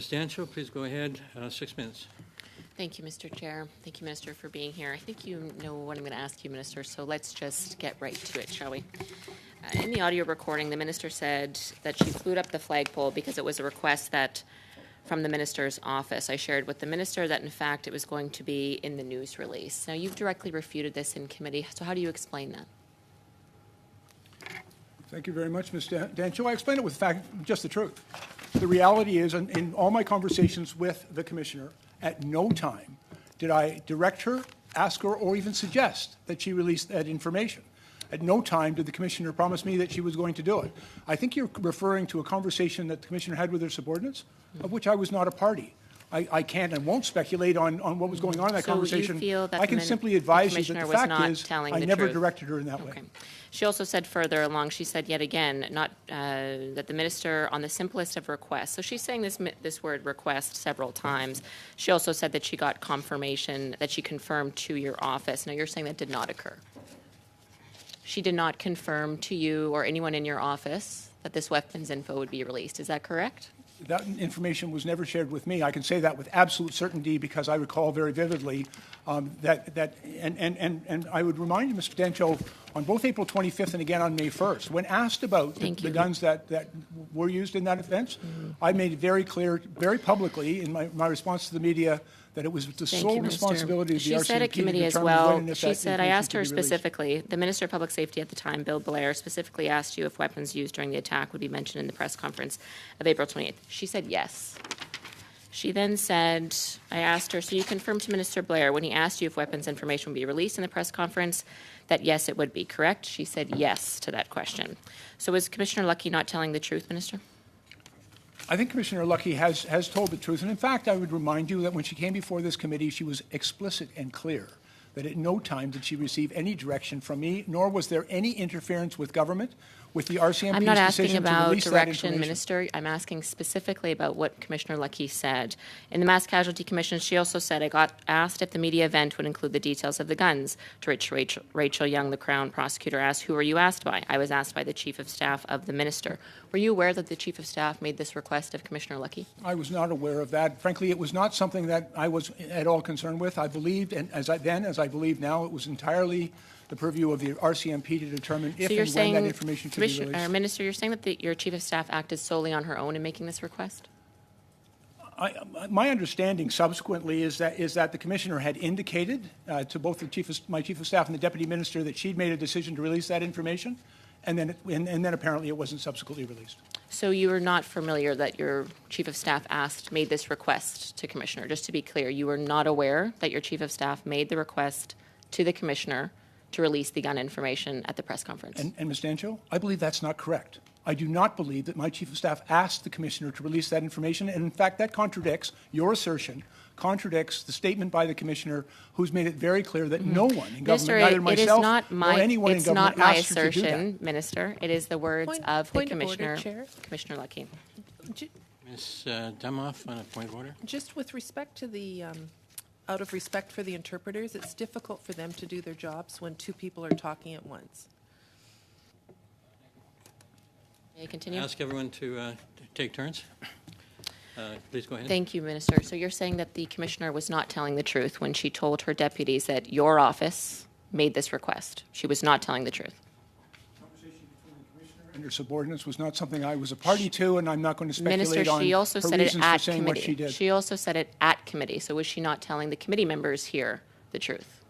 Ms. Dancho, please go ahead. 6 minutes. Thank you, Mr. Chair. Thank you, Minister, for being here. I think you know what I'm going to ask you, Minister, so let's just get right to it, shall we? In the audio recording, the Minister said that she flew up the flagpole because it was a request that from the Minister's office. I shared with the Minister that, in fact, it was going to be in the news release. Now, you've directly refuted this in committee, so how do you explain that? Thank you very much, Ms. Dancho. I explained it with just the truth. The reality is, in all my conversations with the Commissioner, at no time did I direct her, ask her, or even suggest that she release that information. At no time did the Commissioner promise me that she was going to do it. I think you're referring to a conversation that the Commissioner had with her subordinates, of which I was not a party. I can't and won't speculate on what was going on in that conversation. You feel that I can simply advise you that the fact is I never truth. directed her in that way. She also said further along, she said yet again, not that the Minister, on the simplest of requests, so she's saying this word request several times. She also said that she got confirmation, that she confirmed to your office. Now, you're saying that did not occur. She did not confirm to you or anyone in your office that this weapons info would be released. Is that correct? That information was never shared with me. I can say that with absolute certainty because I recall very vividly and I would remind you, Mr. Dancho, on both April 25th and again on May 1st, when asked about the guns that were used in that offense, I made it very clear, very publicly in my response to the media that it was the sole responsibility of the RCMP. She said at committee as well, she said, I asked her specifically, the Minister of Public Safety at the time, Bill Blair, specifically asked you if weapons used during the attack would be mentioned in the press conference of April 28th. She said yes. She then said, I asked her, so you confirmed to Minister Blair when he asked you if weapons information would be released in the press conference that yes, it would be, correct? She said yes to that question. So is Commissioner Luckey not telling the truth, Minister? I think Commissioner Luckey has told the truth. And in fact, I would remind you that when she came before this committee, she was explicit and clear that at no time did she receive any direction from me, nor was there any interference with government, with the RCMP's decision to release that information. I'm not asking about direction, Minister. I'm asking specifically about what Commissioner Luckey said. In the Mass Casualty Commission, she also said, I got asked if the media event would include the details of the guns, to which Rachel Young, the Crown prosecutor, asked, who were you asked by? I was asked by the Chief of Staff of the Minister. Were you aware that the Chief of Staff made this request of Commissioner Luckey? I was not aware of that. Frankly, it was not something that I was at all concerned with. I believed, and as I believe now, it was entirely the purview of the RCMP to determine if and when that information should be released. Minister, you're saying that your Chief of Staff acted solely on her own in making this request? My understanding subsequently is that the Commissioner had indicated to both my Chief of Staff and the Deputy Minister that she'd made a decision to release that information, and then apparently it wasn't subsequently released. So you were not familiar that your Chief of Staff made this request to Commissioner? Just to be clear, you were not aware that your Chief of Staff made the request to the Commissioner to release the gun information at the press conference? And Ms. Dancho, I believe that's not correct. I do not believe that my Chief of Staff asked the Commissioner to release that information, and in fact that contradicts your assertion, contradicts the statement by the Commissioner, who's made it very clear that no one in government, neither myself or anyone in government, asked her to do that. It's not my assertion, Minister. It is the words of the Commissioner, Commissioner Luckey. Ms. Demoff, on a point of order. Just with respect to the out of respect for the interpreters, it's difficult for them to do their jobs when two people are talking at once. May I continue? Ask everyone to take turns. Please go ahead. Thank you, Minister. So you're saying that the Commissioner was not telling the truth when she told her deputies that your office made this request. She was not telling the truth. And her subordinates was not something I was a party to, and I'm not going to speculate Minister, on she also said it at committee. She also said it at committee. So was she not telling the committee members here the truth?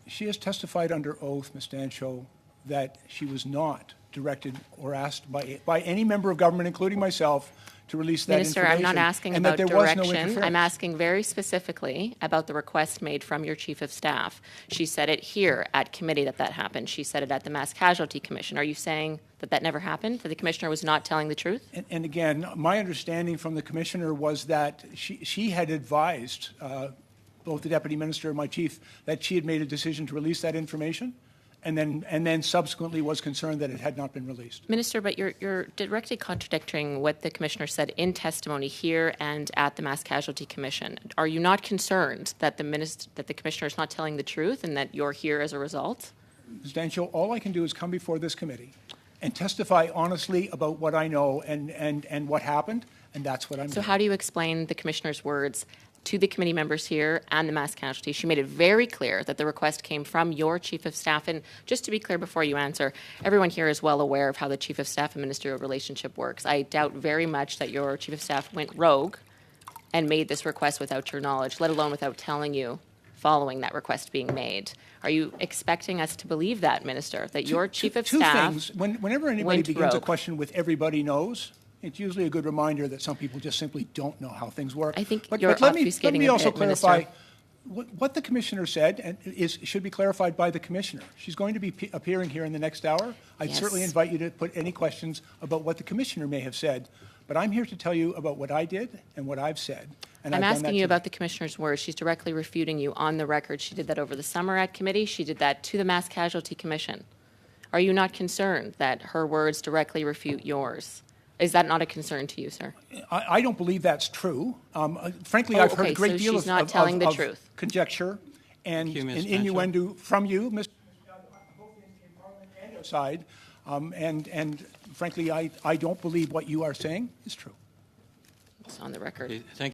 She has testified under oath, Ms. Dancho, that she was not directed or asked by any member of government, including myself, to release that Minister, information. I'm not asking about direction. I'm asking very specifically about the request made from your Chief of Staff. She said it here at committee that happened. She said it at the Mass Casualty Commission. Are you saying that never happened, that the Commissioner was not telling the truth? And again, my understanding from the Commissioner was that she had advised both the Deputy Minister and my Chief that she had made a decision to release that information, and then subsequently was concerned that it had not been released. Minister, but you're directly contradicting what the Commissioner said in testimony here and at the Mass Casualty Commission. Are you not concerned that the Commissioner is not telling the truth and that you're here as a result? Ms. Dancho, all I can do is come before this committee and testify honestly about what I know and what happened, and that's what I'm So doing. how do you explain the commissioner's words to the committee members here and the mass casualty? She made it very clear that the request came from your chief of staff. And just to be clear before you answer, everyone here is well aware of how the chief of staff and ministerial relationship works. I doubt very much that your chief of staff went rogue and made this request without your knowledge, let alone without telling you following that request being made. Are you expecting us to believe that, Minister, that your chief of Two staff things. Whenever anybody went begins a rogue? question with "everybody knows," it's usually a good reminder that some people just simply don't know how things work. I think but you're let me obfuscating a also bit, clarify Minister. what the commissioner said and should be clarified by the commissioner. She's going to be appearing here in the next hour. I'd Yes. certainly invite you to put any questions about what the commissioner may have said. But I'm here to tell you about what I did and what I've said. And I'm I've done that asking you today. about the commissioner's words. She's directly refuting you on the record. She did that over the summer at committee. She did that to the Mass Casualty Commission. Are you not concerned that her words directly refute yours? Is that not a concern to you, sir? I don't believe that's true. Frankly, Oh, I've heard okay, a great so deal she's of, not telling the of truth. conjecture and Thank you, Ms. innuendo from you, Mr. both in Parliament and outside. And frankly, I don't believe what you are saying is true. It's on the record. Okay, thank